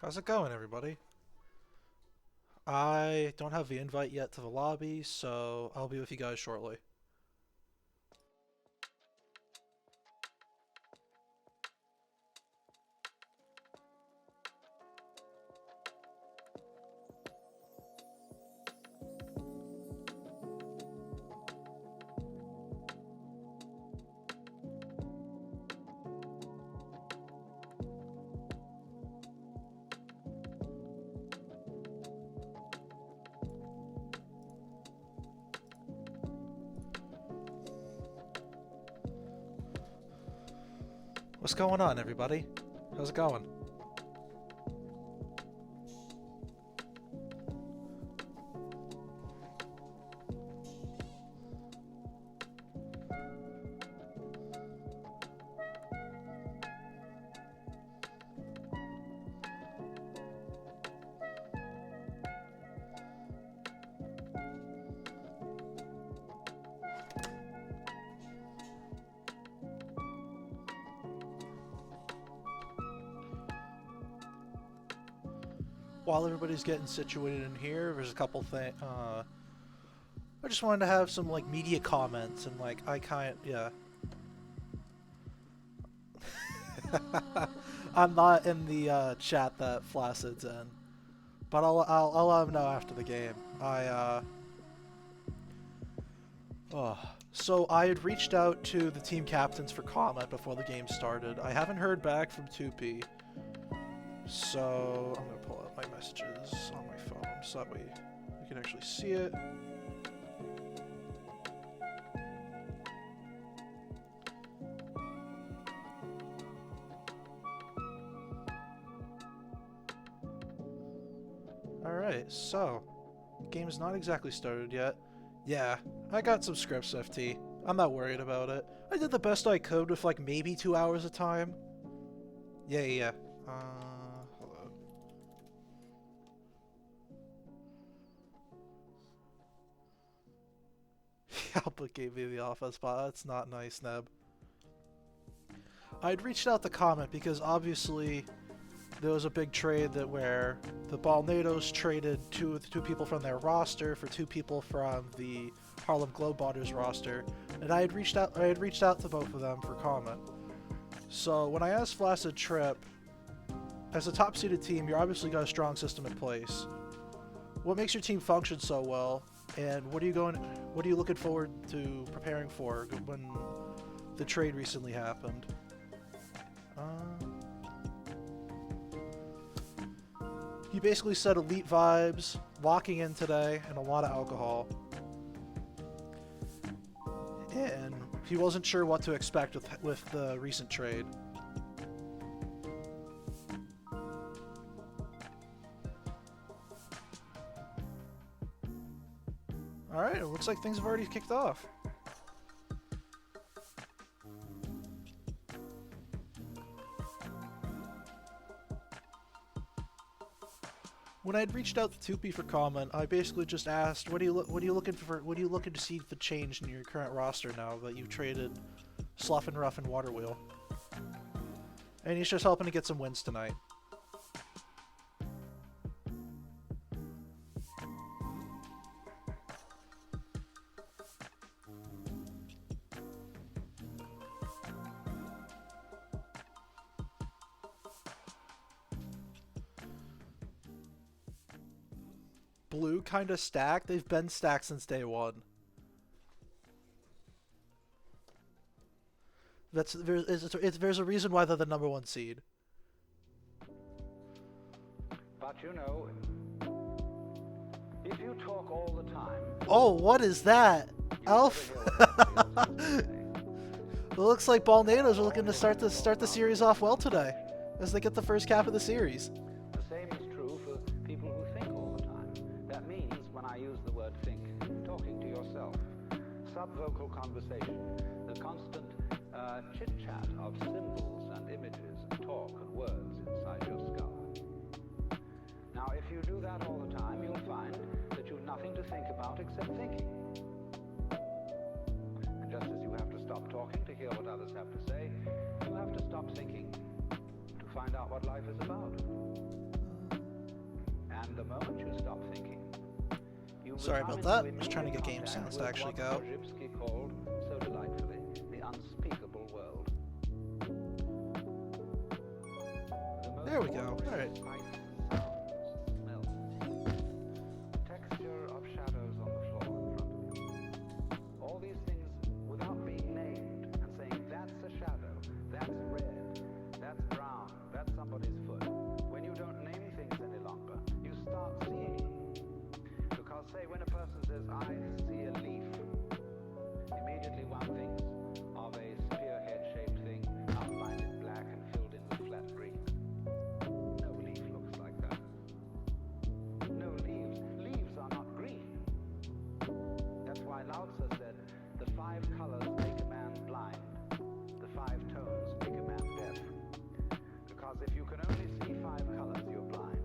How's it going, everybody? I don't have the invite yet to the lobby, so I'll be with you guys shortly. What's going on, everybody? How's it going? While everybody's getting situated in here, there's a couple things. I just wanted to have some like media comments and yeah. I'm not in the chat that Flaccid's in, but I'll let him know after the game. So I had reached out to the team captains for comment before the game started. I haven't heard back from 2P, so I'm gonna pull out my messages on my phone so that way you can actually see it. Alright, so game's not exactly started yet. Yeah, I got some scripts, FT. I'm not worried about it. I did the best I could with like maybe 2 hours of time. Yeah. Hold on. Alpha gave me the offense spot. That's not nice, Neb. I'd reached out to comment because obviously there was a big trade where the Ballnadoes traded two people from their roster for 2 people from the Harlem Globetrotters roster, and I had reached out to both of them for comment. So when I asked Flaccid Trip, as a top-seeded team, you're obviously got a strong system in place. What makes your team function so well, and what are you looking forward to preparing for when the trade recently happened? He basically said elite vibes, walking in today, and a lot of alcohol. And he wasn't sure what to expect with the recent trade. Alright, it looks like things have already kicked off. When I had reached out to 2P for comment, I basically just asked, what are you looking to see the change in your current roster now that you've traded Slough and Rough and Waterwheel? And he's just helping to get some wins tonight. Blue kind of stacked. They've been stacked since day one. There's a reason why they're the #1 seed. But you know, if you talk all the time... Oh, what is that? Elf? It looks like Ballnadoes are looking to start the series off well today, as they get the first cap of the series. The same is true for people who think all the time. That means, when I use the word think, talking to yourself. Subvocal conversation, the constant chit-chat of symbols and images and talk and words inside your skull. Now, if you do that all the time, you'll find that you've nothing to think about except thinking. And just as you have to stop talking to hear what others have to say, you have to stop thinking to find out what life is about. And the moment you stop thinking, you Sorry become about that. into I'm just trying to get game immediate sounds to contact actually with go. what Krzyzewski called so delightfully the unspeakable world. There we go. All right. Texture of shadows on the floor in front of you. All these things without being named and saying that's a shadow, that's red, that's brown, that's somebody's foot. When you don't name things any longer, you start seeing. Because say when a person says I see a leaf, immediately one thinks of a spearhead-shaped thing outlined in black and filled in with flat green. No leaf looks like that. No leaves. Leaves are not green. That's why Lao Tzu said, the 5 colors make a man blind. The 5 tones make a man deaf. Because if you can only see 5 colors, you're blind.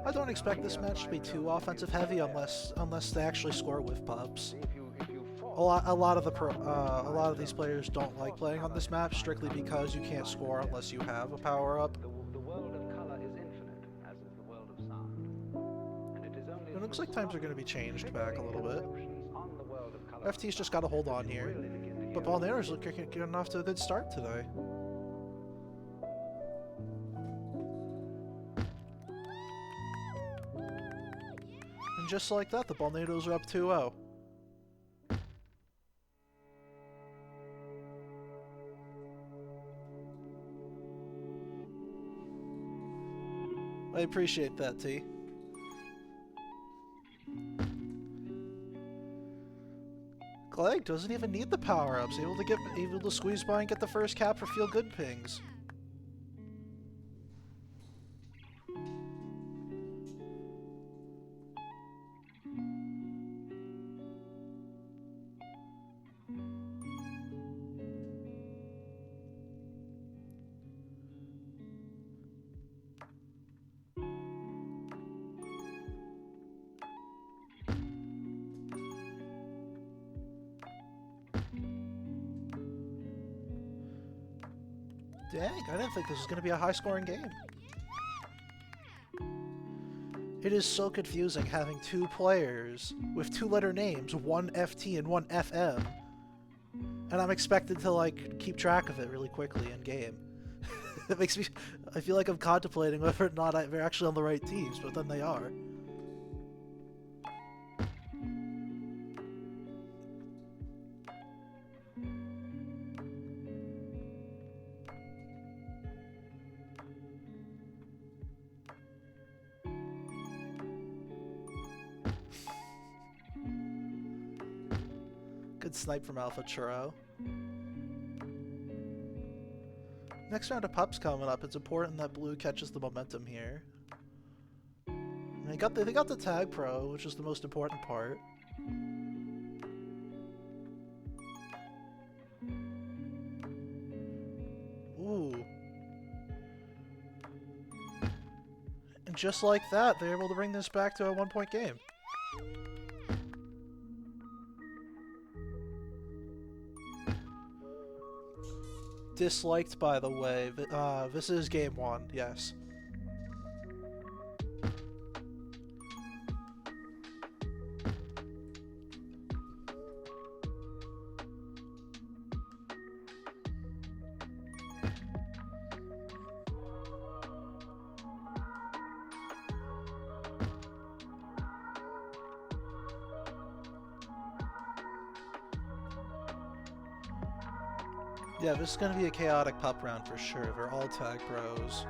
I don't expect this match to be too offensive heavy unless they actually score with pups. A lot of these players don't like playing on this map strictly because you can't score unless you have a power up. The world of color is infinite, as is the world of sound. And it is only It looks like times are going to be changed back a little bit. FT's just got to hold on here, but Ballnadoes look like getting off to a good start today. And just like that, the Ballnadoes are up 2-0. I appreciate that, T. Clegg doesn't even need the power-ups, able to squeeze by and get the first cap for feel-good pings. Dang, I didn't think this was going to be a high-scoring game. It is so confusing having 2 players with 2-letter names, one FT and one FM. And I'm expected to, like, keep track of it really quickly in game. It makes me... I feel like I'm contemplating whether or not they're actually on the right teams, but then they are. Good snipe from Alpha Churro. Next round of pups coming up. It's important that blue catches the momentum here. And they got the tag pro, which is the most important part. Ooh. And just like that, they're able to bring this back to a 1-point game. Disliked, by the way. This is game 1, yes. Yeah, this is going to be a chaotic pup round for sure. They're all tag pros.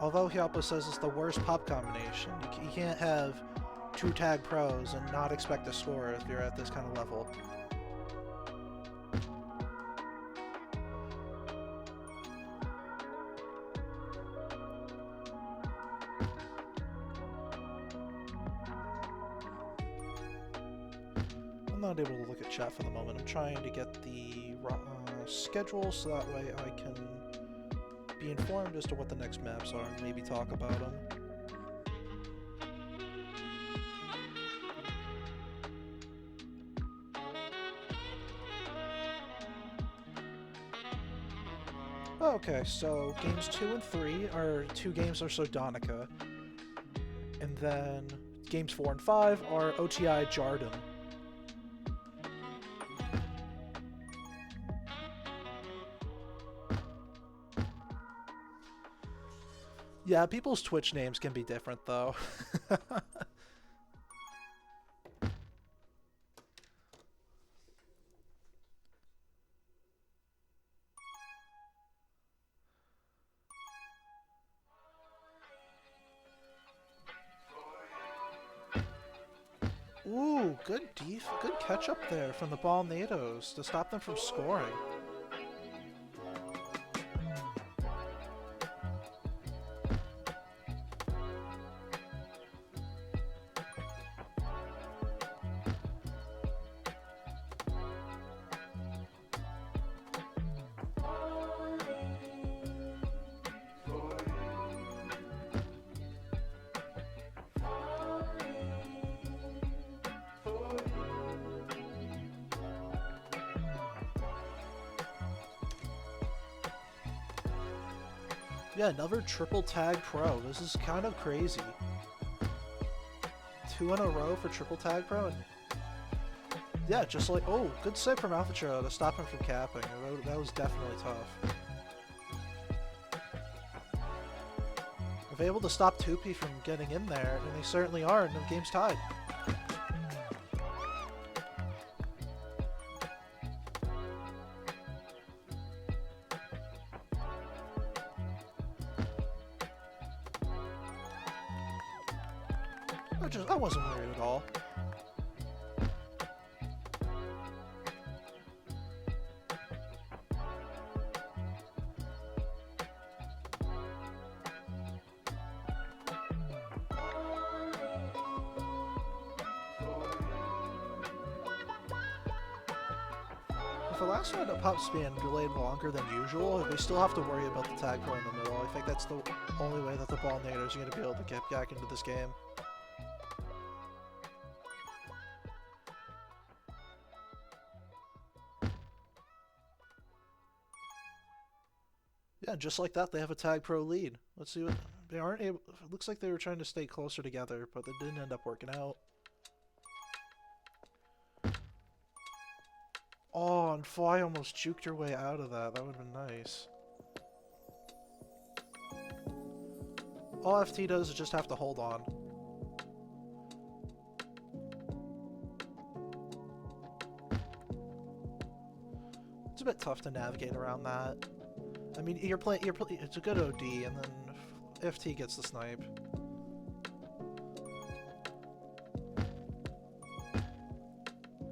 Although Hyapa says it's the worst pup combination, you can't have 2 tag pros and not expect a score if you're at this kind of level. I'm not able to look at chat for the moment. I'm trying to get the schedule so that way I can be informed as to what the next maps are and maybe talk about them. Okay, so games 2 and 3 are 2 games are Sardonica. And then games 4 and 5 are OTI Jardim. Yeah, people's Twitch names can be different, though. Ooh, good catch up there from the Ballnadoes to stop them from scoring. Yeah, another triple tag pro. This is kind of crazy. 2 in a row for triple tag pro. And yeah, just like, oh, good save from Alphatro to stop him from capping. That was definitely tough. If able to stop 2P from getting in there, and they certainly are, and the game's tied. I wasn't worried at all. If the last round up's being delayed longer than usual, we still have to worry about the tag pro in the middle. I think that's the only way that the Ballnadoes are going to be able to get back into this game. Yeah, just like that, they have a tag pro lead. Let's see what they aren't able. It looks like they were trying to stay closer together, but it didn't end up working out. Oh, and Fly almost juked her way out of that. That would have been nice. All FT does is just have to hold on. It's a bit tough to navigate around that. I mean, it's a good OD, and then FT gets the snipe.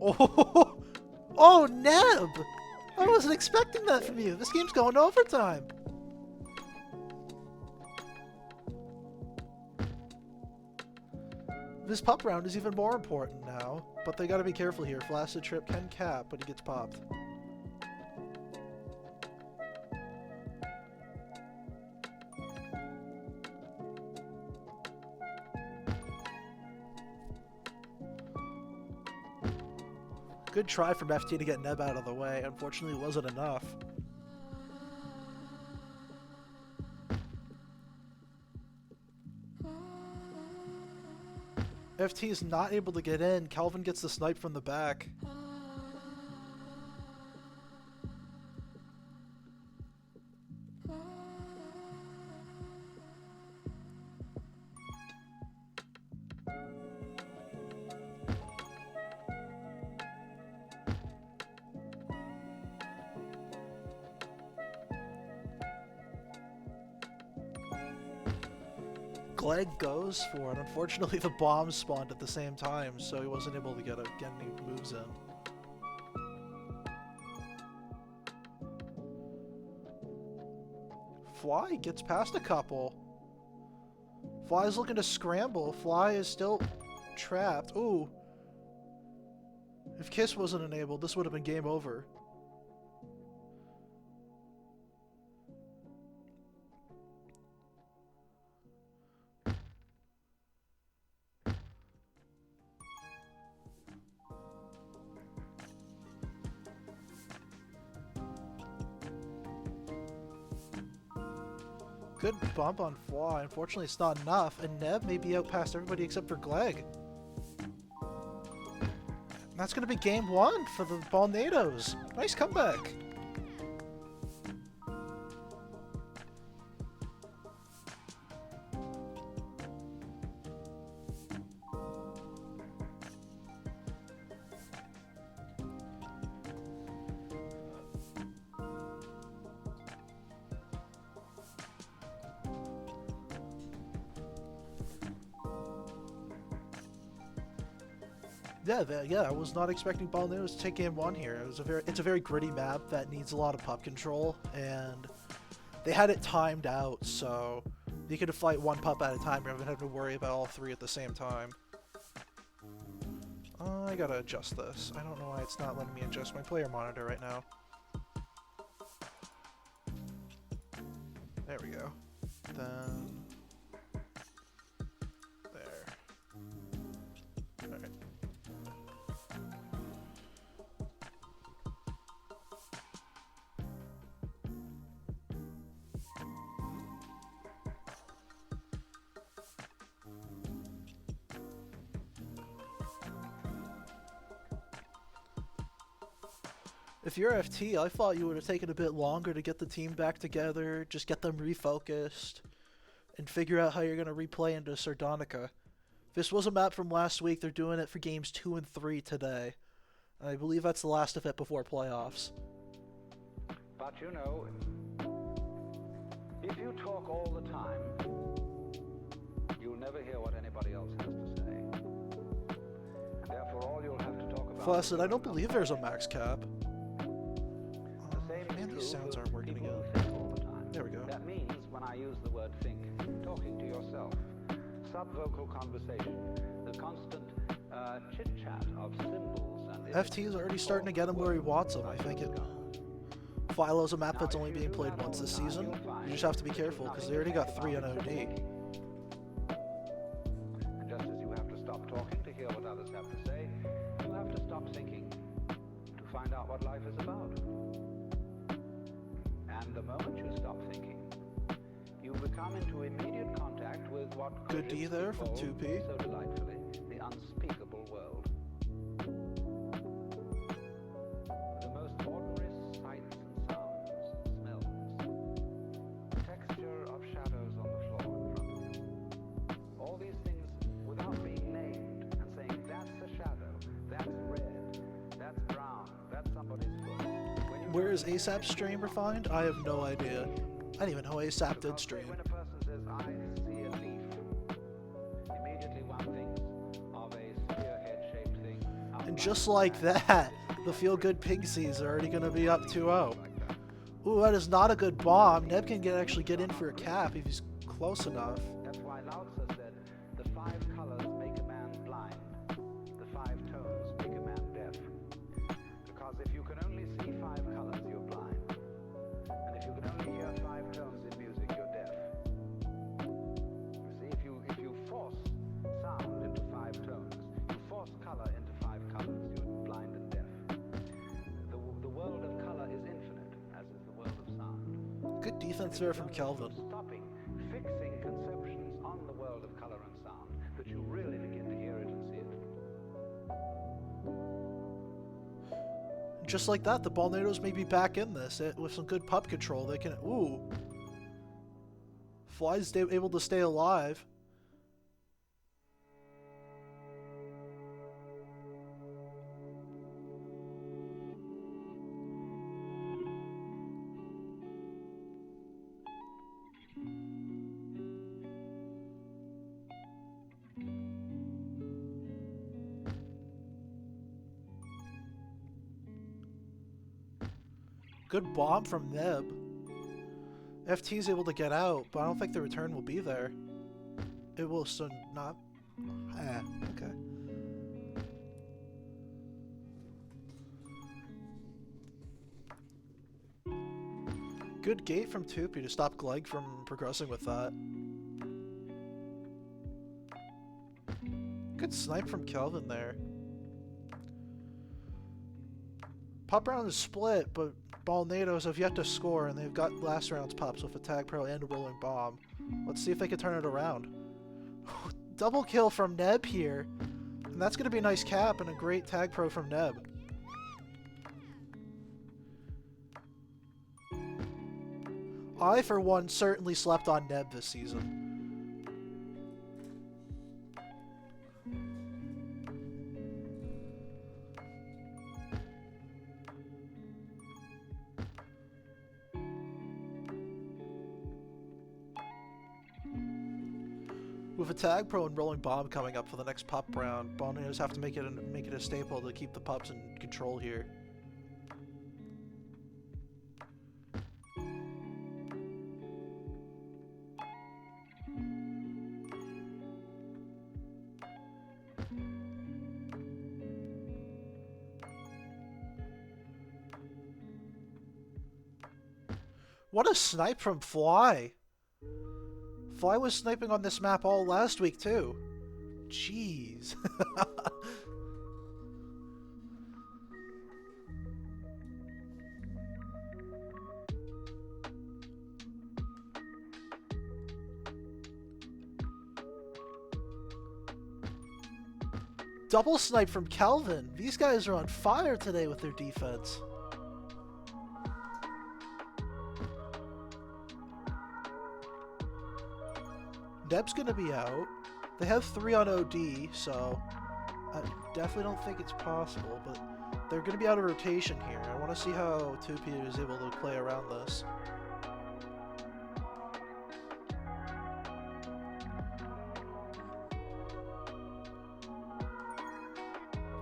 Oh, oh, Neb! I wasn't expecting that from you. This game's going to overtime. This pup round is even more important now, but they gotta be careful here. Flaccid Trip can cap, but he gets popped. Good try from FT to get Neb out of the way. Unfortunately, it wasn't enough. FT is not able to get in. Calvin gets the snipe from the back. Glegg goes for it. Unfortunately, the bomb spawned at the same time, so he wasn't able to get any moves in. Fly gets past a couple. Fly's looking to scramble. Fly is still trapped. Ooh. If Kiss wasn't enabled, this would have been game over. Good bump on Fly. Unfortunately, it's not enough, and Neb may be out past everybody except for Glegg. And that's going to be game 1 for the Ballnadoes. Nice comeback. Yeah, I was not expecting Ballnadoes to take game 1 here. It's a very gritty map that needs a lot of pup control, and they had it timed out, so you could fight one pup at a time rather than having to worry about all 3 at the same time. I gotta adjust this. I don't know why it's not letting me adjust my player monitor right now. There we go. Then there. Alright. If you're FT, I thought you would have taken a bit longer to get the team back together, just get them refocused, and figure out how you're going to replay into Sardonica. This was a map from last week. They're doing it for games 2 and 3 today. I believe that's the last of it before playoffs. But you know, if you talk all the time, you'll never hear what anybody else has to say. And therefore all you'll have to talk about... Flaccid, I don't believe there's a max cap. The same Man, is these true sounds for aren't working people again. who think all the time. There we go. That means when I use the word think, talking to yourself. Subvocal conversation, the constant chit-chat of symbols and... FT is already starting to get him where he wants him. I think Philo's a map that's only being played once this season. You just have to be careful because they already got 3 on OD. And just as you have to stop talking to hear what others have to say, you have to stop thinking to find out what life is about. And the moment you stop thinking, you become into immediate contact with what Good D there from 2P. so delightfully the unspeakable world. The most ordinary sights and sounds and smells, texture of shadows on the floor in front of you. All these things without being named and saying that's a shadow, that's red, that's brown, that's somebody's foot. Where is ASAP's stream refined? I have no idea. I didn't even know ASAP did stream. When a person says, I see a leaf, immediately one thinks of a spearhead-shaped thing. And just like that, the feel-good Pingcs are already going to be up 2-0. Ooh, that is not a good bomb. Neb can actually get in for a cap if he's close enough. That's why Lao Tzu said, the 5 colors make a man blind, the 5 tones make a man deaf. Because if you can only see 5 colors, you're blind. And if you can only hear 5 tones in music, you're deaf. You see, if you force sound into 5 tones, you force color into 5 colors, you're blind and deaf. The world of color is infinite, as is the world of sound. Good defense there from Kelvin. Stopping, fixing conceptions on the world of color and sound, that you really begin to hear it and see it. Just like that, the Ballnadoes may be back in this. With some good pup control, they can... Ooh. Fly's able to stay alive. Good bomb from Neb. FT's able to get out, but I don't think the return will be there. It will still not... okay. Good gate from Tupi to stop Glegg from progressing with that. Good snipe from Kelvin there. Pop round is split, but Ballnadoes have yet to score, and they've got last round's pups with a tag pro and a rolling bomb. Let's see if they can turn it around. Double kill from Neb here. And that's going to be a nice cap and a great tag pro from Neb. I, for one, certainly slept on Neb this season. With a tag pro and rolling bomb coming up for the next pup round, Ballnadoes have to make it a staple to keep the pups in control here. What a snipe from Fly! Fly was sniping on this map all last week, too. Jeez. Double snipe from Calvin. These guys are on fire today with their defense. Neb's gonna be out. They have 3 on OD, so I definitely don't think it's possible, but they're gonna be out of rotation here. I want to see how 2P is able to play around this.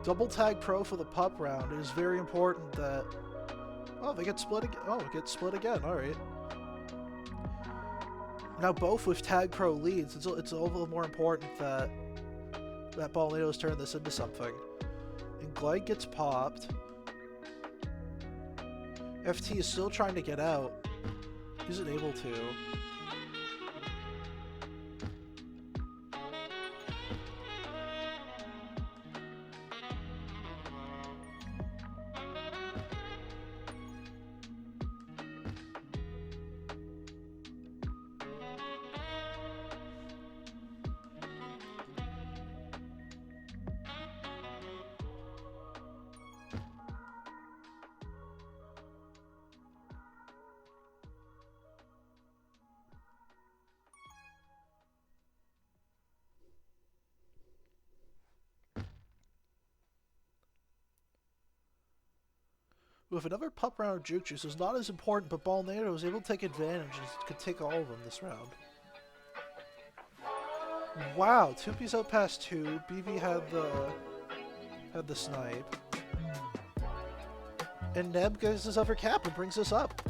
Double tag pro for the pup round. It is very important that... Oh, they get split again. Oh, it gets split again. Alright. Now both with tag pro leads, it's a little more important that Ballnadoes turn this into something. And Glide gets popped. FT is still trying to get out. He isn't able to. With another pup round of Juke Juice, it's not as important, but Ballnadoes was able to take advantage and could take all of them this round. Wow, 2P's out past 2. BB had the snipe. And Neb gets his other cap and brings us up.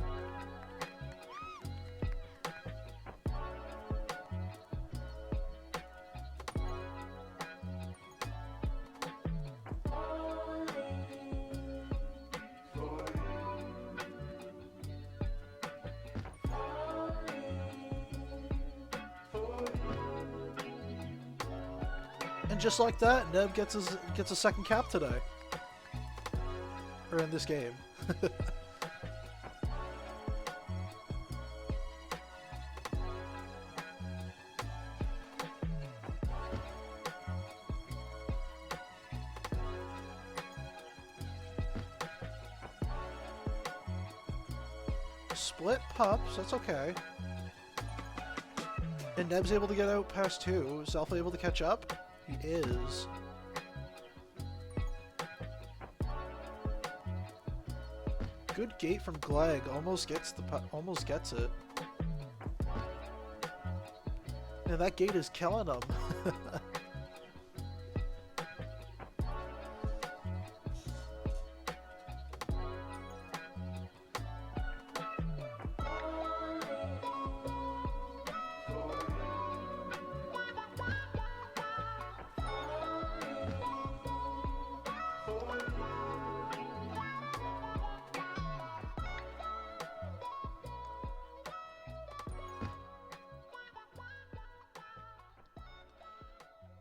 And just like that, Neb gets a second cap today. Or in this game. Split pups, that's okay. And Neb's able to get out past 2. Is Alpha able to catch up? He is. Good gate from Gleg. Almost gets it. And that gate is killing him.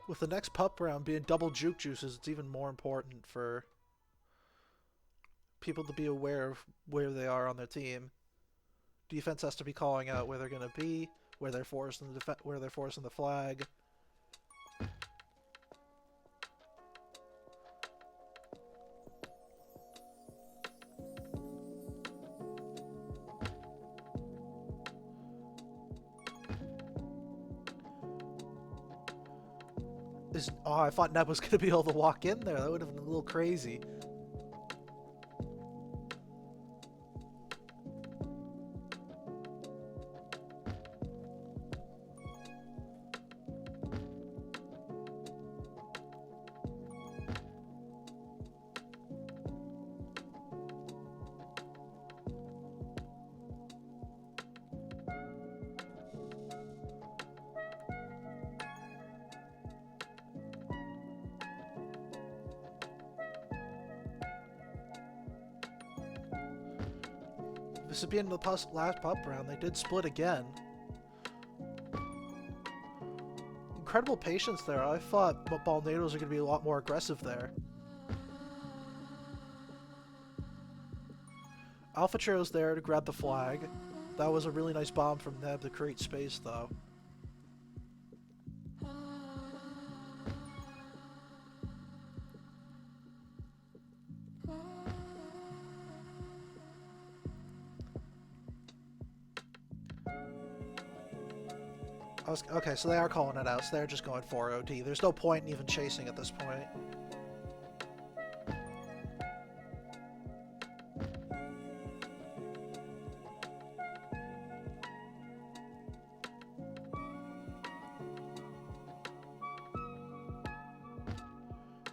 With the next pup round being double Juke Juices, it's even more important for people to be aware of where they are on their team. Defense has to be calling out where they're going to be, where they're forcing the flag. Oh, I thought Neb was going to be able to walk in there. That would have been a little crazy. This would be in the last pup round. They did split again. Incredible patience there. I thought Ballnadoes are going to be a lot more aggressive there. Alpha Trail's there to grab the flag. That was a really nice bomb from Neb to create space, though. Okay, so they are calling it out, so they're just going for OD. There's no point in even chasing at this point.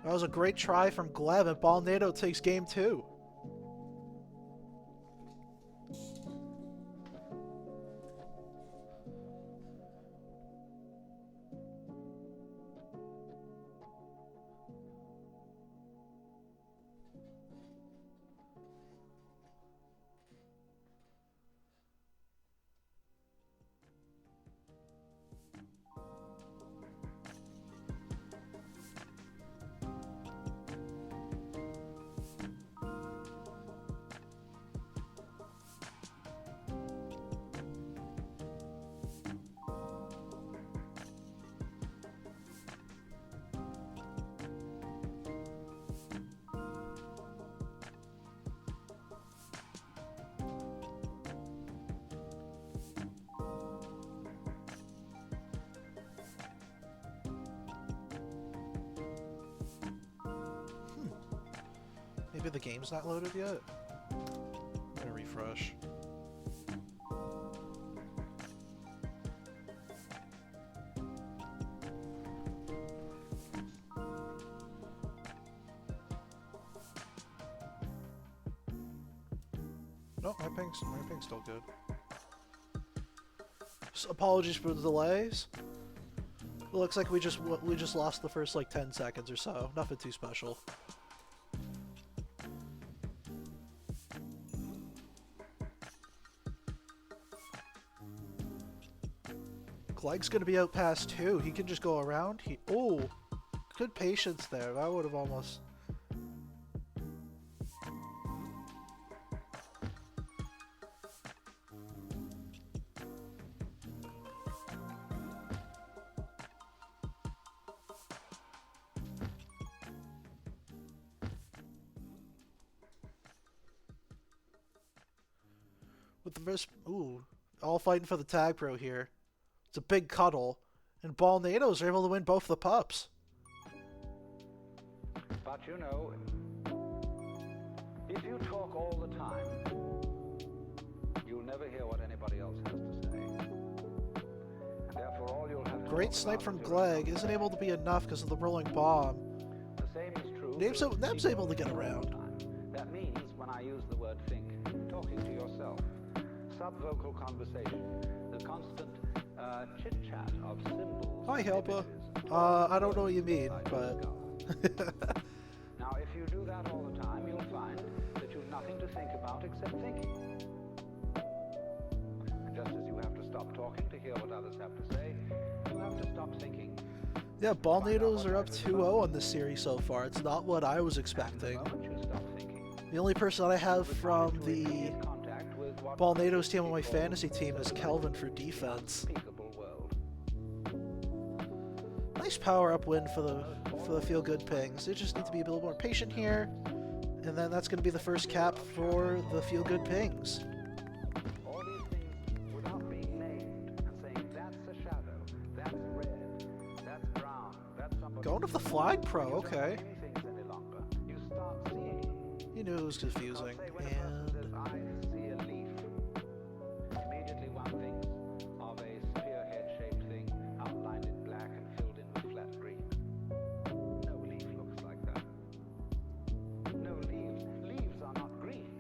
That was a great try from Gleb, and Ballnado takes game 2. Maybe the game's not loaded yet? I'm gonna refresh. No, my ping's still good. So apologies for the delays. It looks like we just lost the first like 10 seconds or so. Nothing too special. Gleg's gonna be out past 2. He can just go around. Oh, good patience there. That would have almost. With the first, all fighting for the tag pro here. It's a big cuddle, and Ballnadoes are able to win both the pups. But you know, if you talk all the time, you'll never hear what anybody else has to say. Therefore, all you'll have to Great snipe from Gleg isn't able to be enough because of the rolling bomb. The same is true. Neb's able to get around. That means when I use the word think, talking to yourself, subvocal conversation, the constant chit-chat of symbols. Hi, Helpa. I don't know what you mean, but... Now, if you do that all the time, you'll find that you've nothing to think about except thinking. And just as you have to stop talking to hear what others have to say, you have to stop thinking. Yeah, Ballnadoes are up 2-0 on this series so far. It's not what I was expecting. And the moment you stop thinking, The only person I have from the Immediate contact with what Ballnadoes team on my people fantasy team is so Kelvin for the defense. unspeakable world. Nice power-up win for the feel-good Pings. They just need to be a little more patient here, and then that's going to be the first cap for the feel-good Pings. All these things without being named and saying that's a shadow, that's red, that's brown, that's somebody. Going with the flag pro, You don't okay. see things any longer. You start seeing. You knew it was confusing, Say when a person says, and I see a leaf, immediately one thinks of a spearhead-shaped thing, outlined in black and filled in with flat green. No leaf looks like that. No leaves. Leaves are not green.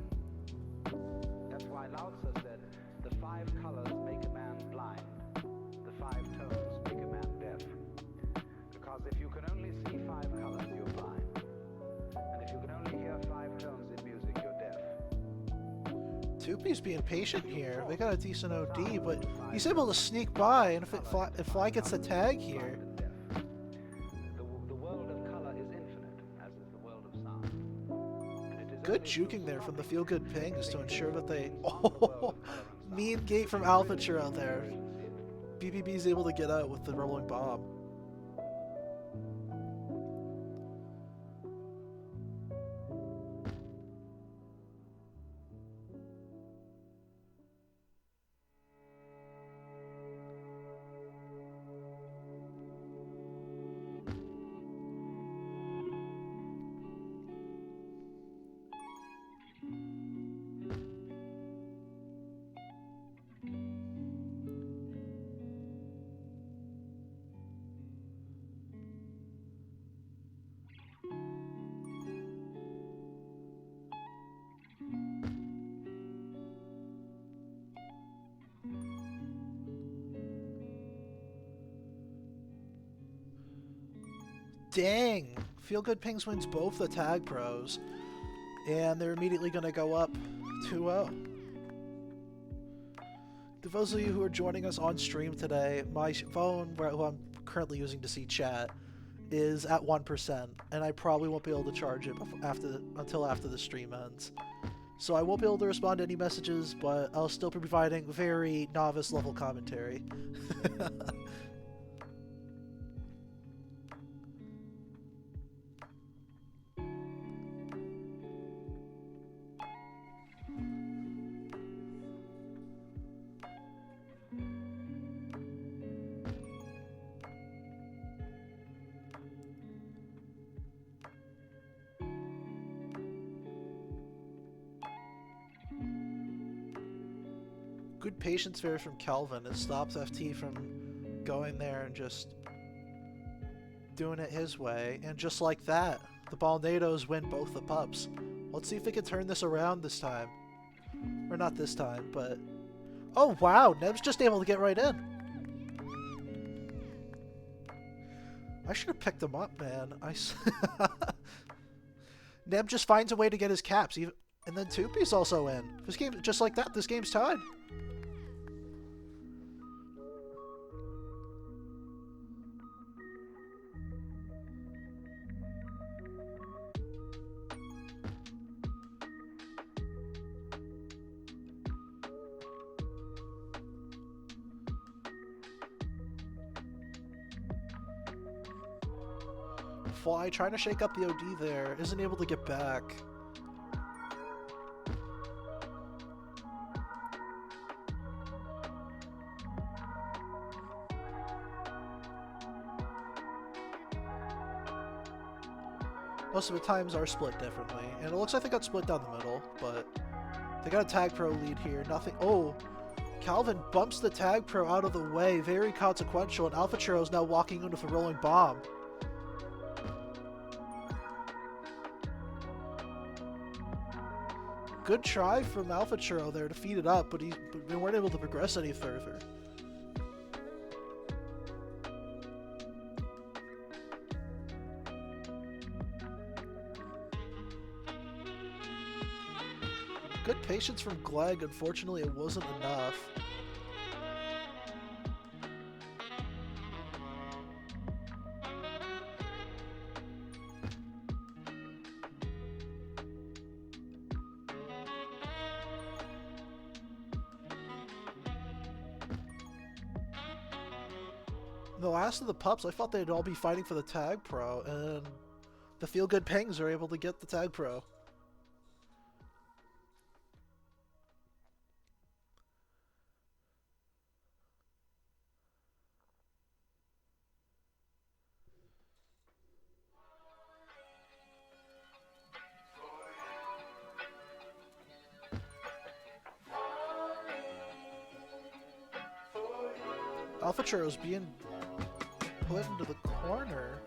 That's why Lao Tzu said, the 5 colors make a man blind. The 5 tones make a man deaf. Because if you can only see 5 colors, you're blind. And if you can only hear 5 tones in music, you're deaf. Tupi's being patient here. They got a decent OD, but he's able to sneak by, and if Fly gets the tag here, The world of color is infinite, as is the world of sound. And it is good only juking through there from the sonic feel-good Pings to ensure that they... the world of color and sound. Mean gate from Alpha Churro there. BBB's able to get out with the rolling bomb. Dang! Feel Good Pings wins both the tag pros, and they're immediately going to go up 2-0. For those of you who are joining us on stream today, my phone, who I'm currently using to see chat, is at 1%, and I probably won't be able to charge it until after the stream ends. So I won't be able to respond to any messages, but I'll still be providing very novice level commentary. Good patience there from Kelvin. It stops FT from going there and just doing it his way. And just like that, the Ballnadoes win both the pups. Let's see if they can turn this around this time. Or not this time, but... Oh, wow! Neb's just able to get right in. I should have picked him up, man. Neb just finds a way to get his caps. And then Tupi's also in. This game, just like that, this game's tied. Fly trying to shake up the OD there, isn't able to get back. Most of the times are split differently, and it looks like they got split down the middle, but they got a tag pro lead here. Nothing. Oh, Calvin bumps the tag pro out of the way, very consequential, and Alpha Churro is now walking in with a rolling bomb. Good try from Alpha Churro there to feed it up, but they weren't able to progress any further. Good patience from Gleg. Unfortunately, it wasn't enough. The last of the pups, I thought they'd all be fighting for the Tag Pro, and the Feel Good Pings are able to get the Tag Pro. Alpha Churro's being put into the corner.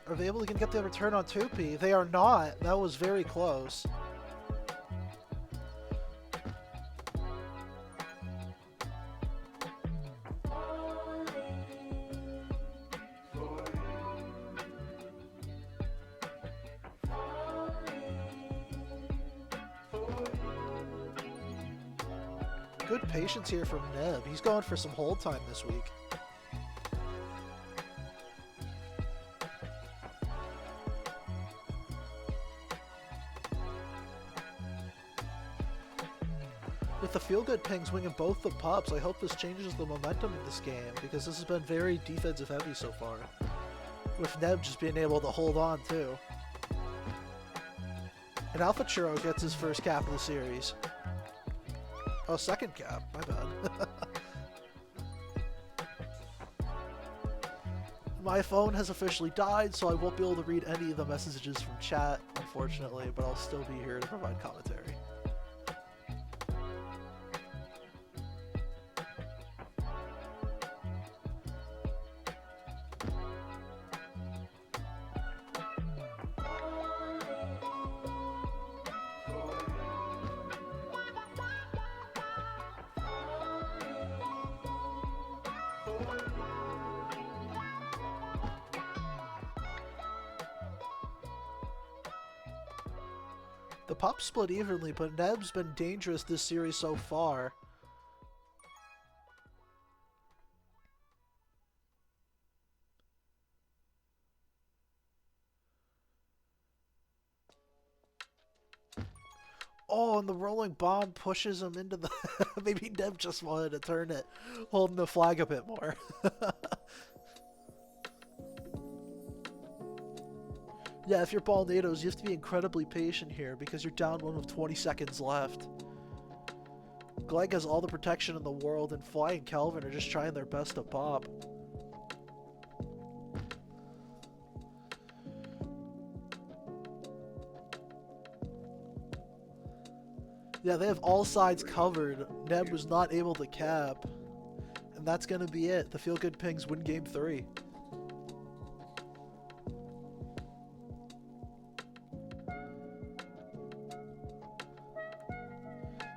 Are they able to get the return on Tupi? They are not. That was very close. Good patience here from Neb. He's going for some hold time this week. With the Feel Good Pings winging both the pups, I hope this changes the momentum of this game, because this has been very defensive heavy so far. With Neb just being able to hold on too. And Alpha Churro gets his first cap of the series. Oh, second cap. My bad. My phone has officially died, so I won't be able to read any of the messages from chat, unfortunately, but I'll still be here to provide commentary. The pups split evenly, but Neb's been dangerous this series so far. Oh, and the rolling bomb pushes him into the... Maybe Neb just wanted to turn it, holding the flag a bit more. Yeah, if you're Ballnadoes, you have to be incredibly patient here because you're down one with 20 seconds left. Gleg has all the protection in the world, and Fly and Calvin are just trying their best to pop. Yeah, they have all sides covered. Neb was not able to cap. And that's going to be it. The Feel Good Pings win Game 3.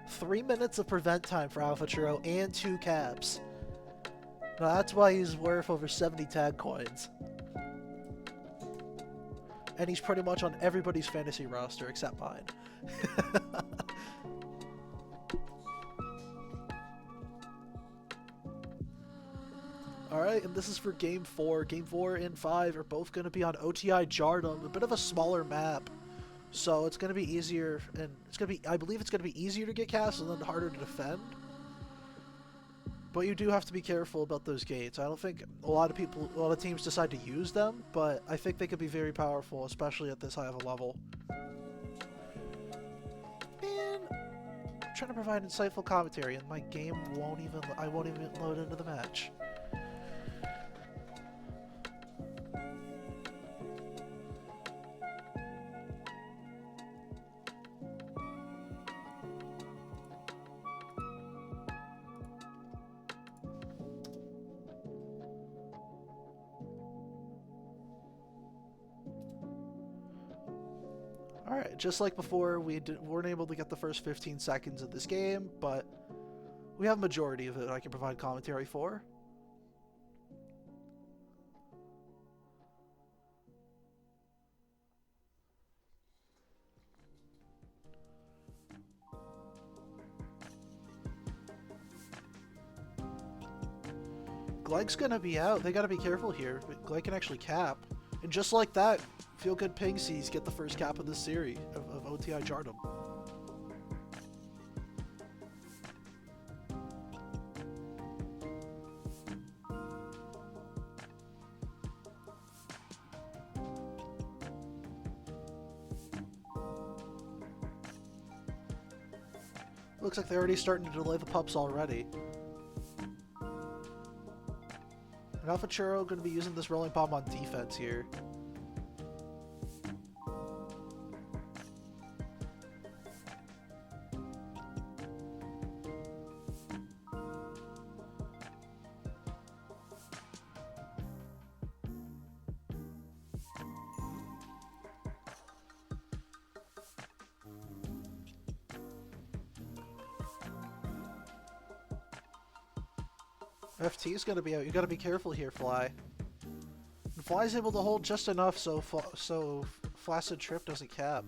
Three minutes of prevent time for Alpha Churro and 2 caps. Now that's why he's worth over 70 tag coins. And he's pretty much on everybody's fantasy roster except mine. Alright, and this is for Game 4. Game 4 and 5 are both going to be on OTI Jardum, a bit of a smaller map. So it's going to be easier, and it's going to be, I believe it's going to be easier to get casts and then harder to defend. But you do have to be careful about those gates. I don't think a lot of teams decide to use them, but I think they could be very powerful, especially at this high of a level. Man, I'm trying to provide insightful commentary, and my game I won't even load into the match. Alright, just like before, we weren't able to get the first 15 seconds of this game, but we have a majority of it I can provide commentary for. Gleg's gonna be out. They gotta be careful here. Gleg can actually cap. And just like that, Feel Good Pingcs get the first cap of this series of OTI Jardum. Looks like they're already starting to delay the pups already. And Alpha Churro going to be using this rolling bomb on defense here. FT's gonna be out. You gotta be careful here, Fly. And Fly's able to hold just enough so Flaccid Trip doesn't cap.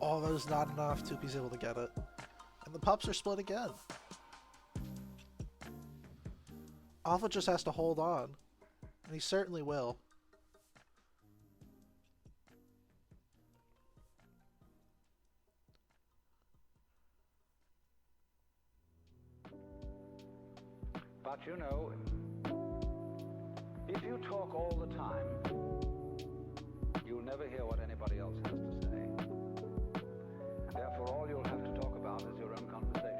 Oh, that is not enough. Tupi's able to get it. And the pups are split again. Alpha just has to hold on. And he certainly will. But you know, if you talk all the time, you'll never hear what anybody else has to say. And therefore, all you'll have to talk about is your own conversation.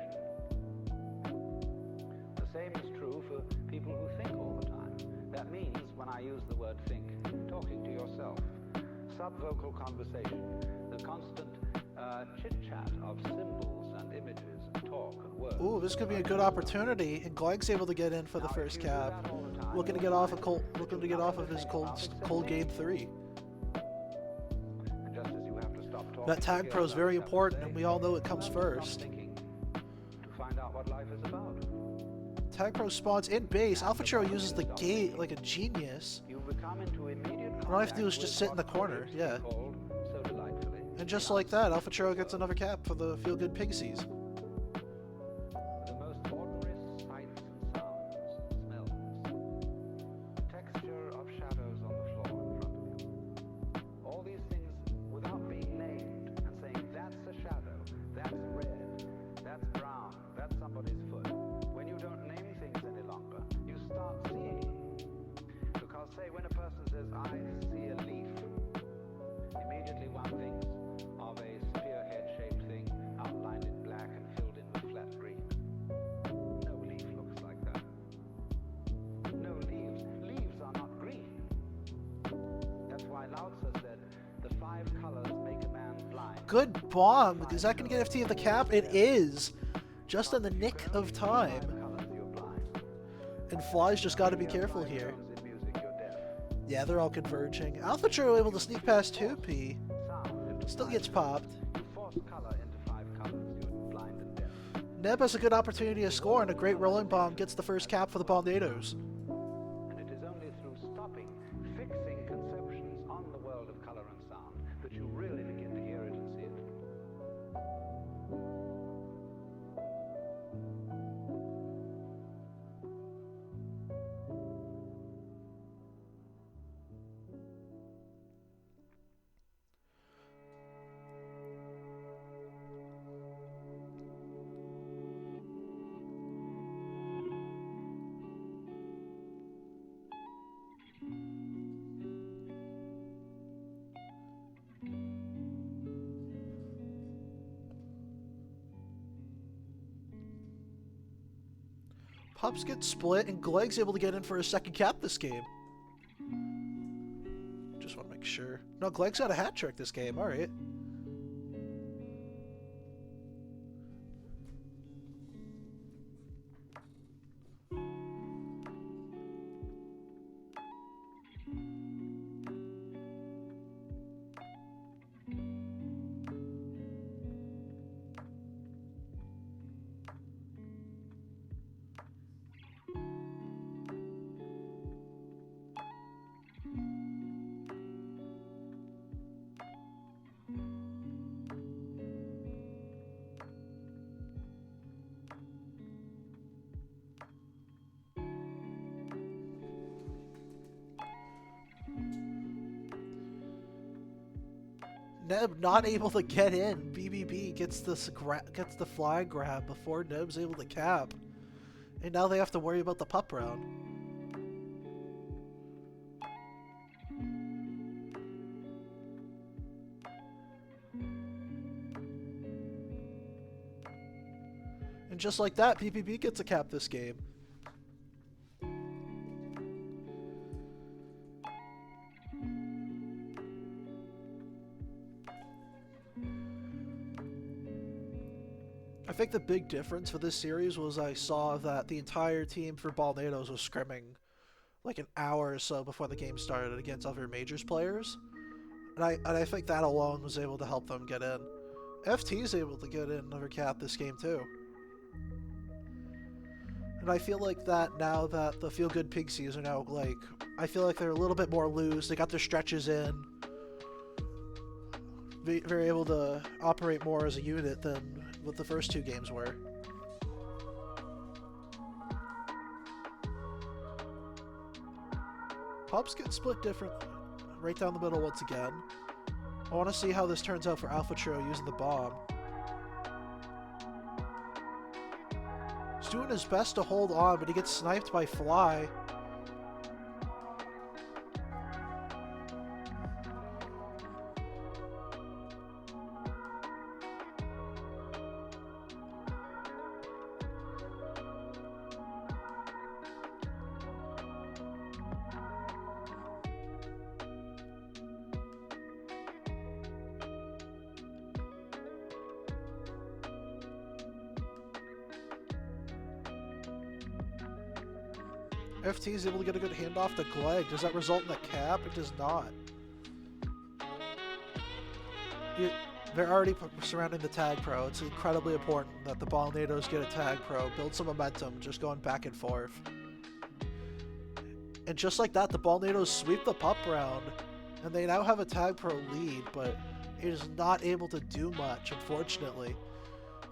The same is true for people who think all the time. That means, when I use the word think, talking to yourself. Subvocal conversation, the constant chit-chat of symbols and images and talk and words. Ooh, this could be a good opportunity, and Gleg's able to get in for the first cap. Looking to get off of his cold game 3. That tag pro is very important, and we all know it comes first. To find out what life is about. Tag pro spawns in base. Alpha Churro uses the gate like a genius. All I have to do is just sit in the corner, yeah. And just like that, Alpha Churro gets another cap for the Feel Good Pigsies. The most ordinary sights and sounds, smells, texture of shadows on the floor in front of you. All these things without being named and saying, that's a shadow, that's red, that's brown, that's somebody's foot. When you don't name things any longer, you start seeing. Because say when a person says, I see a leaf, immediately one thinks of a spearhead-shaped thing outlined in black and filled in with flat green. No leaf looks like that. No leaves. Leaves are not green. That's why Lao Tzu said, the 5 colors make a man blind. Good bomb! Is that going to get FT at the cap? It is! Just in the nick of time. And Fly's just got to be careful here. Yeah, they're all converging. Alpha Churro able to sneak past 2P. Still gets popped. Neb has a good opportunity to score, and a great rolling bomb gets the first cap for the Ballnadoes. And it is only through stopping, fixing conceptions on the world of color and sound that you really begin to hear it and see it. Pups get split, and Gleg's able to get in for a second cap this game. Just want to make sure. No, Gleg's got a hat trick this game. Alright. Neb not able to get in. BBB gets the flag grab before Neb's able to cap. And now they have to worry about the pup round. And just like that, BBB gets a cap this game. I think the big difference for this series was I saw that the entire team for Ballnadoes was scrimming like an hour or so before the game started against other majors players. And I think that alone was able to help them get in. FT's able to get in another cap this game too. And I feel like that now that the Feel Good Pingcs are now like, I feel like they're a little bit more loose. They got their stretches in. They're able to operate more as a unit than what the first two games were. Pups get split different, right down the middle once again. I want to see how this turns out for Alpha Trio using the bomb. He's doing his best to hold on, but he gets sniped by Fly. FT is able to get a good handoff to Glegg. Does that result in a cap? It does not. They're already surrounding the tag pro. It's incredibly important that the Ballnadoes get a tag pro, build some momentum, just going back and forth. And just like that, the Ballnadoes sweep the pup round, and they now have a tag pro lead, but it is not able to do much, unfortunately.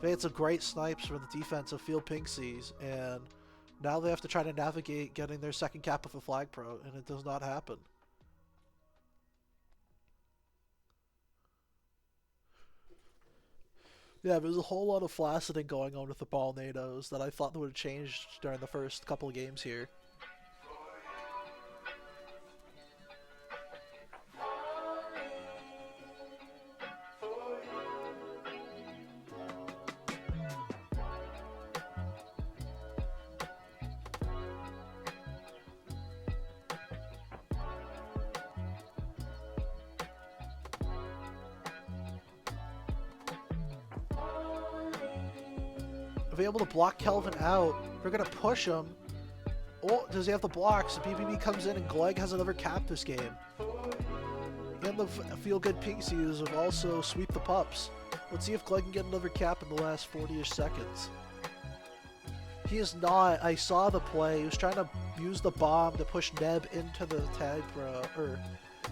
They had some great snipes from the defense of Field Pingcs, and now they have to try to navigate getting their second cap of a flag pro, and it does not happen. Yeah, there's a whole lot of flacciding going on with the Ballnadoes that I thought would have changed during the first couple of games here. If they're able to block Kelvin out, they're going to push him. Oh, does he have the blocks? BBB comes in and Glegg has another cap this game. And the Feel Good Pingcs have also sweep the pups. Let's see if Glegg can get another cap in the last 40-ish seconds. He is not. I saw the play. He was trying to use the bomb to push Neb into the tag pro,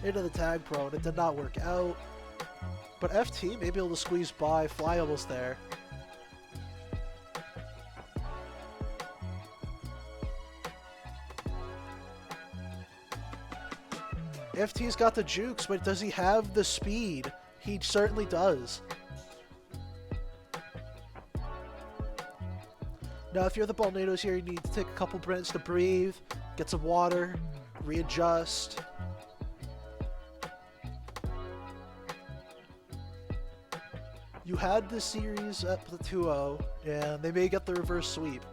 and it did not work out. But FT may be able to squeeze by. Fly almost there. FT's got the jukes, but does he have the speed? He certainly does. Now, if you're the Ballnadoes here, you need to take a couple minutes to breathe, get some water, readjust. You had this series at the 2-0, and they may get the reverse sweep.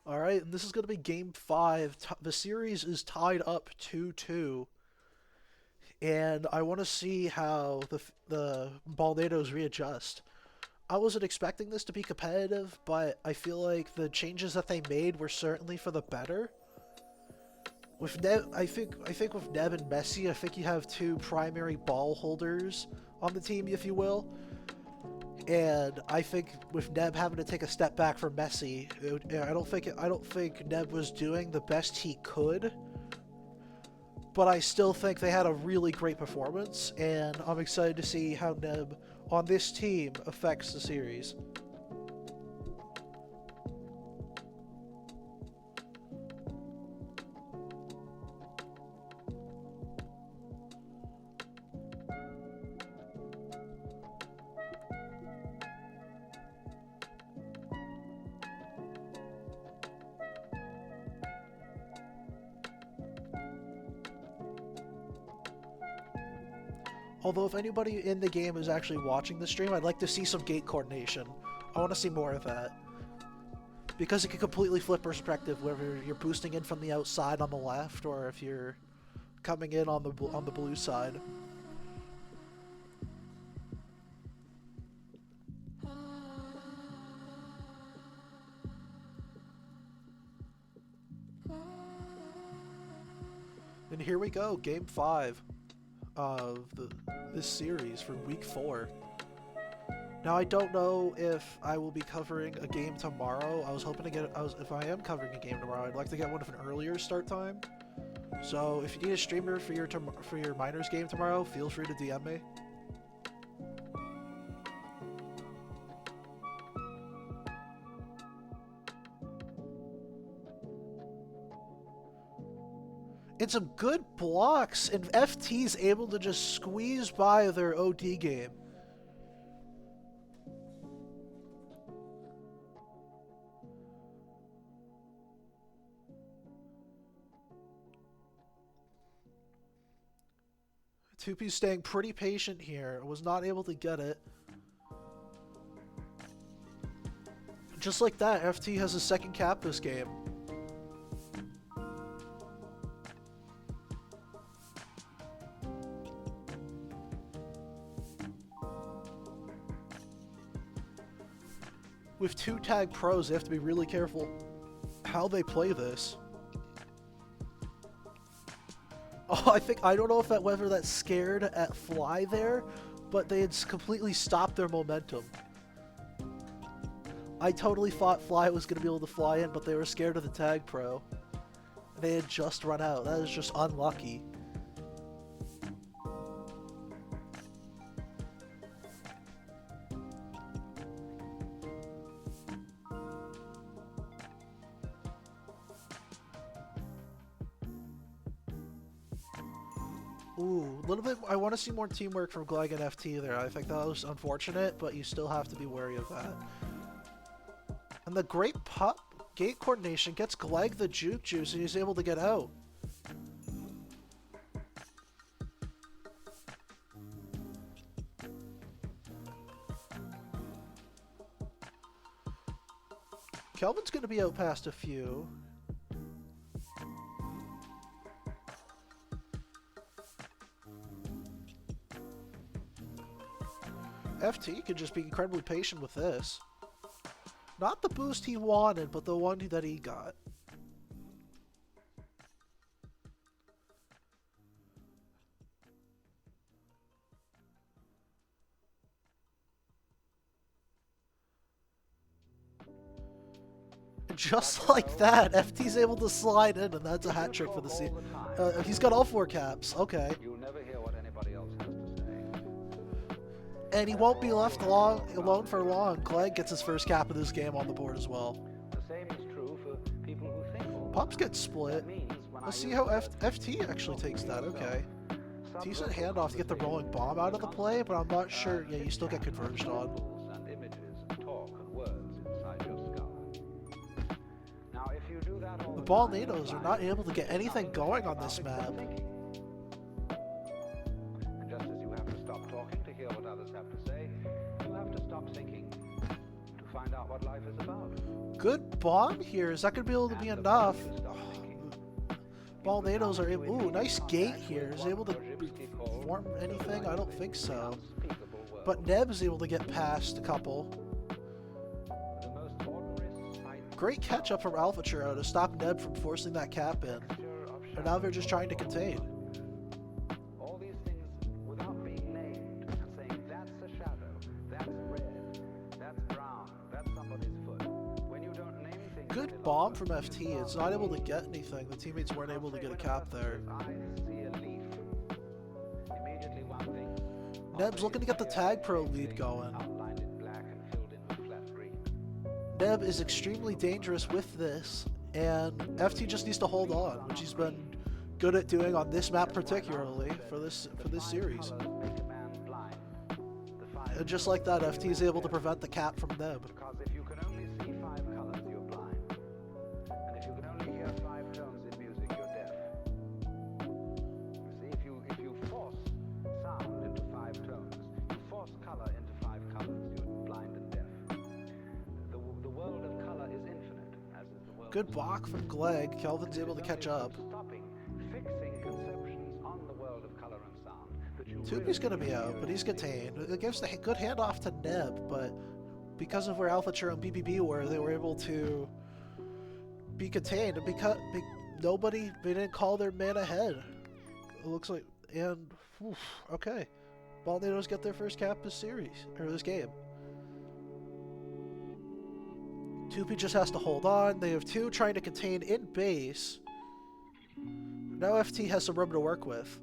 Alright, and this is going to be Game 5. The series is tied up 2-2. And I want to see how the Ballnadoes readjust. I wasn't expecting this to be competitive, but I feel like the changes that they made were certainly for the better. With Neb, I think with Neb and Messi, I think you have two primary ball holders on the team, if you will. And I think with Neb having to take a step back from Messi, I don't think Neb was doing the best he could. But I still think they had a really great performance, and I'm excited to see how Neb on this team affects the series. Although if anybody in the game is actually watching the stream, I'd like to see some gate coordination. I want to see more of that. Because it can completely flip perspective, whether you're boosting in from the outside on the left, or if you're coming in on the blue side. And here we go, Game 5 of this series for Week 4. Now I don't know if I will be covering a game tomorrow. I was hoping to get if I am covering a game tomorrow, I'd like to get one with an earlier start time. So if you need a streamer for your minors game tomorrow, feel free to DM me. And some good blocks, and FT's able to just squeeze by their OD game. Tupi's staying pretty patient here. Was not able to get it. Just like that, FT has his second cap this game. With two tag pros, they have to be really careful how they play this. Oh, I don't know if whether that's scared at Fly there, but they had completely stopped their momentum. I totally thought Fly was going to be able to fly in, but they were scared of the tag pro. They had just run out. That is just unlucky. Ooh, a little bit. I want to see more teamwork from Gleg and FT there. I think that was unfortunate, but you still have to be wary of that. And the great gate coordination gets Gleg the juke juice, and he's able to get out. Kelvin's going to be out past a few. FT could just be incredibly patient with this. Not the boost he wanted, but the one that he got. Just like that, FT's able to slide in, and that's a hat trick for the season. He's got all 4 caps. Okay. You'll never hear what anybody else has to say. And he won't be left alone for long. Gleg gets his first cap of this game on the board as well. The same is true for people who think all the Pops time. gets split. That means when Let's I see use how the word FT actually takes that. Okay. Decent handoff to get the conversation, rolling bomb out of the play, but I'm not sure. Yeah, you still get chit-chat, converged on. symbols and images, talk and words inside your skull. Now, if you do that all The time, Ballnadoes are not able to get anything going on this map. And just as you have to stop talking to hear what others have to say, you have to stop thinking to find out what life is about. Good bomb here. Is that going to be able to be And the enough? moment you stop thinking, Ballnadoes are able. Ooh, nice gate here. Is able to form anything? I don't think so. But Neb's able to get past a couple. the most ordinary sight Great catch up from Alpha Churro to stop Neb from forcing that cap in. And now they're just trying to contain. all these things without being named and saying that's a shadow, that's red, bomb from FT. It's not able to get anything. The teammates weren't able to get a cap there. Neb's looking to get the Tag Pro lead going. Neb is extremely dangerous with this, and FT just needs to hold on, which he's been good at doing on this map particularly for this series. And just like that, FT is able to prevent the cap from Neb. Because if you can only see 5 colors, you're blind. And if you can only hear 5 tones in music, you're deaf. You see, if you force sound into 5 tones, you force color into 5 colors, you're blind and deaf. The world of color is infinite, as is the world. Good block from Glegg. Kelvin's able to catch up. Stopping, fixing conceptions on the world of color and sound. Tupi's going to be out, but he's contained. It gives the good handoff to Neb, but because of where Alpha Churro and BBB were, they were able to be contained. And because they didn't call their man ahead. It looks like, and oof, okay, Ballnadoes get their first cap this series or this game. Tupi just has to hold on. They have 2 trying to contain in base. Now FT has some room to work with.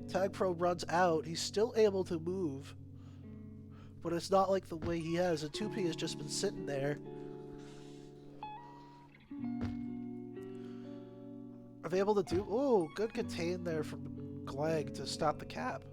Tag Pro runs out. He's still able to move, but it's not like the way he has. And 2P has just been sitting there. Are they able to do... Oh, good contain there from Glegg to stop the cap.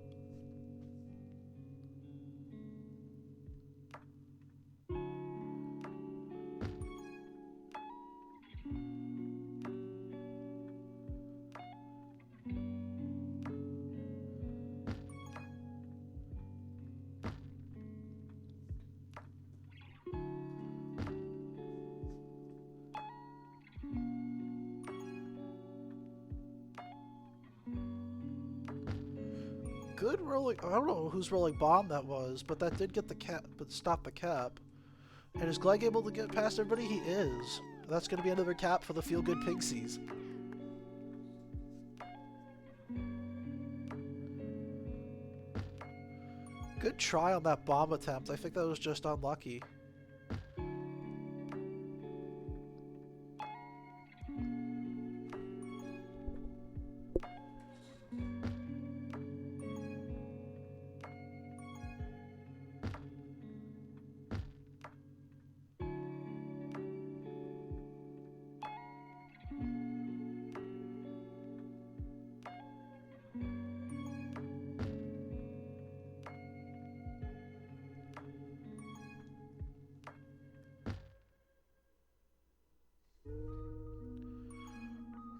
Good rolling. I don't know whose rolling bomb that was, but that did get the cap, but stop the cap. And is Glegg able to get past everybody? He is. That's going to be another cap for the Feel Good Pixies. Good try on that bomb attempt. I think that was just unlucky.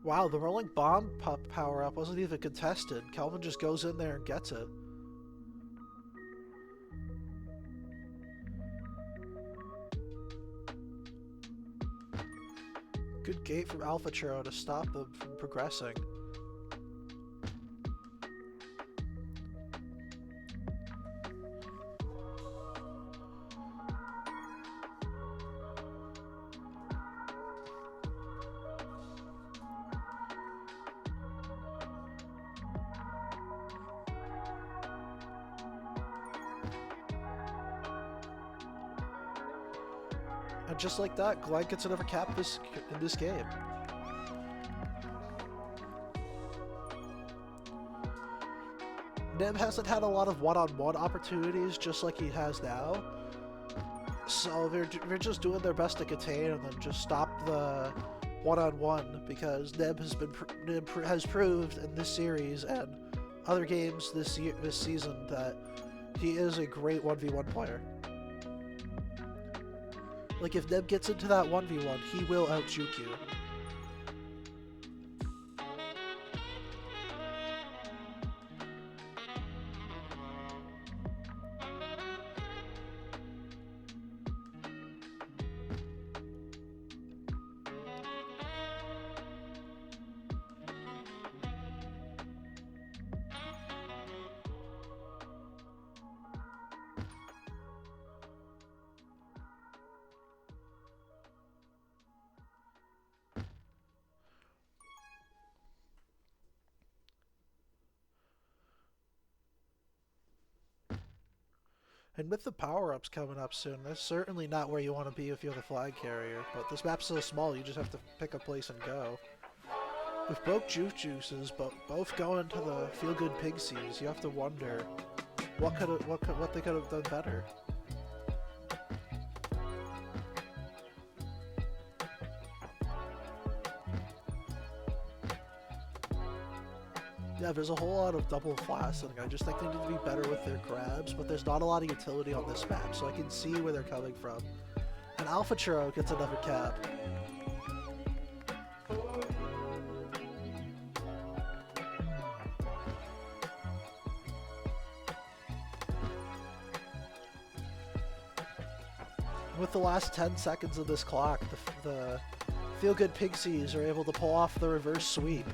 Wow, the rolling bomb power-up wasn't even contested. Kelvin just goes in there and gets it. Good gate from Alpha Churro to stop them from progressing. And just like that, Glegg gets another cap in this game. Neb hasn't had a lot of one-on-one opportunities just like he has now. So they're just doing their best to contain and then just stop the one-on-one because Neb has proved in this series and other games this season that he is a great 1v1 player. Like, if Neb gets into that 1v1, he will out-juke you. And with the power-ups coming up soon, that's certainly not where you want to be if you're the flag carrier. But this map's so small, you just have to pick a place and go. With both juices, but both going to the feel-good Pigseas, you have to wonder what they could have done better. Yeah, there's a whole lot of double flasking. I just think they need to be better with their grabs, but there's not a lot of utility on this map, so I can see where they're coming from. And Alpha Churro gets another cap. With the last 10 seconds of this clock, the feel-good Pigseas are able to pull off the reverse sweep.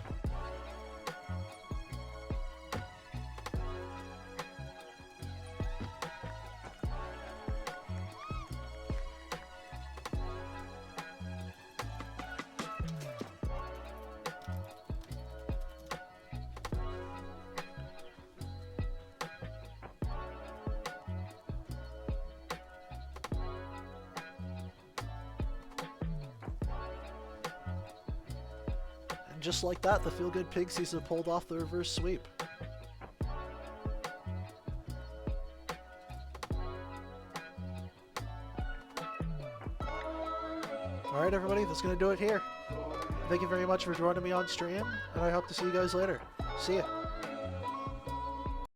Just like that, the feel-good Pigseas have pulled off the reverse sweep. Alright everybody, that's going to do it here. Thank you very much for joining me on stream, and I hope to see you guys later. See ya.